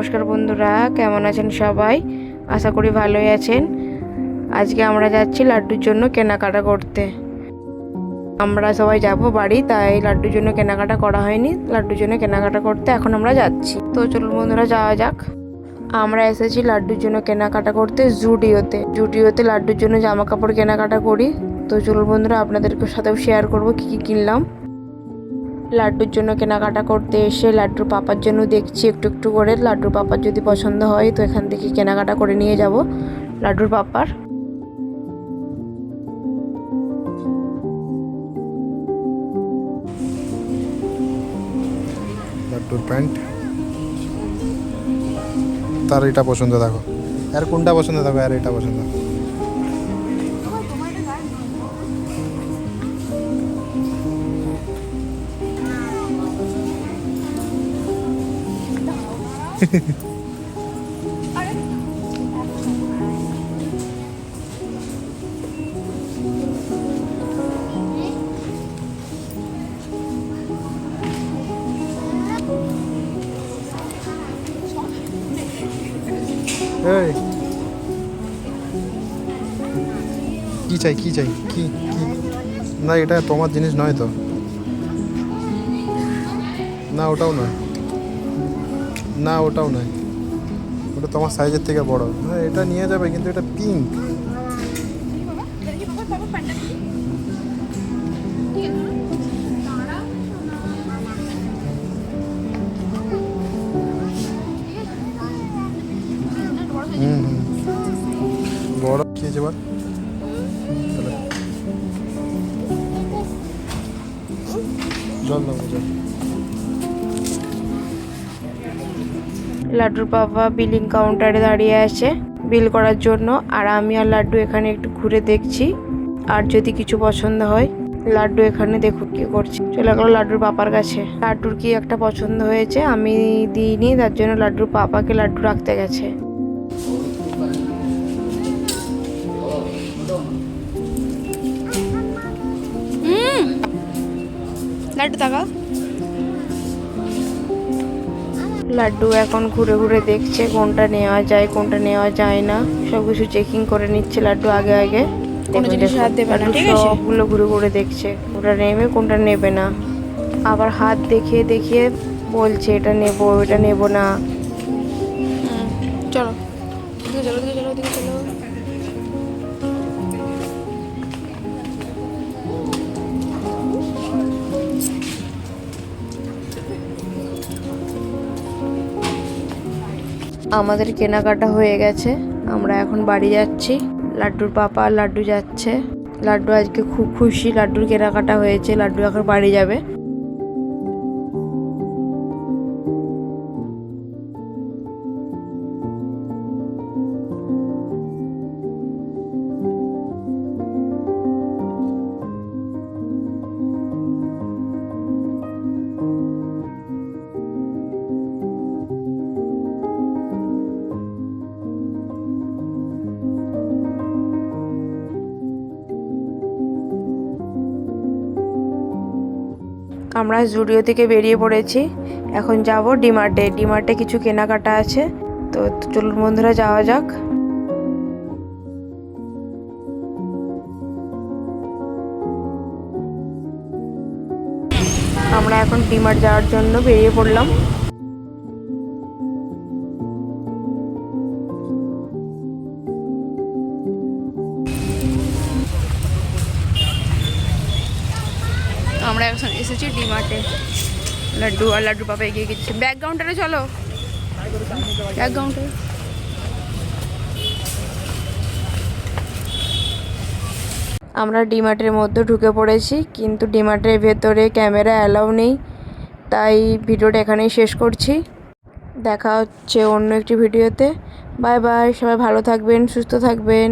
নমস্কার বন্ধুরা, কেমন আছেন সবাই? আশা করি ভালোই আছেন। আজকে আমরা যাচ্ছি লাড্ডুর জন্য কেনাকাটা করতে। আমরা সবাই যাব বাড়ি, তাই লাড্ডুর জন্য কেনাকাটা করা হয়নি। লাড্ডুর জন্য কেনাকাটা করতে এখন আমরা যাচ্ছি। তো চলুন বন্ধুরা, যাওয়া যাক। আমরা এসেছি লাড্ডুর জন্য কেনাকাটা করতে জুডিওতে লাড্ডুর জন্য জামা কাপড় কেনাকাটা করি। তো চলুন বন্ধুরা, আপনাদেরকে সাথেও শেয়ার করব কী কী কিনলাম। লাড্ডুর জন্য কেনাকাটা করতে এসে লাড্ডুর পাপার জন্য দেখছি একটু একটু করে। লাড্ডুর পাপার যদি পছন্দ হয় তো এখান থেকে কেনাকাটা করে নিয়ে যাব লাড্ডুর পাপার। লাড্ডুর প্যান্ট, তার এটা পছন্দ, দেখো আর কোনটা পছন্দ, দেখো আর এটা পছন্দ। এই কি চাই কি চাই কি কি? না এটা তোমার জিনিস নয় তো। না ওটাও নয়, না ওটাও নয়, ওটা তোমার সাইজের থেকে বড়। না এটা নিয়ে যাবে, কিন্তু এটা পিঙ্ক। বড় কি আছে বল? জল দেবো, জল। লাড্ডুর পাপা বিলিং কাউন্টারে দাঁড়িয়ে আছে বিল করার জন্য, আর আমি আর লাড্ডু এখানে একটু ঘুরে দেখছি। আর যদি কিছু পছন্দ হয়, লাড্ডু এখানে দেখুন কি করছে। চলে গেল লাড্ডুর পাপার কাছে। লাড্ডুর কি একটা পছন্দ হয়েছে, আমি দিইনি, তার জন্য লাড্ডুর পাপাকে লাড্ডু রাখতে গেছে। লাড্ডু টাকা। লাড্ডু এখন ঘুরে ঘুরে দেখছে কোনটা নেওয়া যায় কোনটা নেওয়া যায় না, সবকিছু চেকিং করে নিচ্ছে লাড্ডু আগে আগে। সবগুলো ঘুরে ঘুরে দেখছে কোনটা নেবে কোনটা নেবে না। আবার হাত দেখিয়ে দেখিয়ে বলছে এটা নেবো এটা নেবো না। চলো চলো চলো চলো। আমাদের কেনাকাটা হয়ে গেছে, আমরা এখন বাড়ি যাচ্ছি। লাড্ডুর পাপা আর লাড্ডু যাচ্ছে। লাড্ডু আজকে খুব খুশি, লাড্ডুর কেনাকাটা হয়েছে, লাড্ডু এখন বাড়ি যাবে। আমরা জুডিও থেকে বেরিয়ে পড়েছি, এখন যাব ডিমার্টে। ডিমার্টে কিছু কেনাকাটা আছে, তো চলুন বন্ধুরা যাওয়া যাক। আমরা এখন ডিমার্ট যাওয়ার জন্য বেরিয়ে পড়লাম। আমরা এখন এসেছি ডিমার্টে। লাড্ডু আর লাড্ডু পাপা এগিয়ে গেছে। ব্যাক কাউন্টারে চলো, ব্যাক কাউন্টারে। আমরা ডিমার্টের মধ্যে ঢুকে পড়েছি, কিন্তু ডিমার্টের ভেতরে ক্যামেরা অ্যালাউ নেই, তাই ভিডিওটা এখানেই শেষ করছি। দেখা হচ্ছে অন্য একটি ভিডিওতে। বাই বাই, সবাই ভালো থাকবেন, সুস্থ থাকবেন।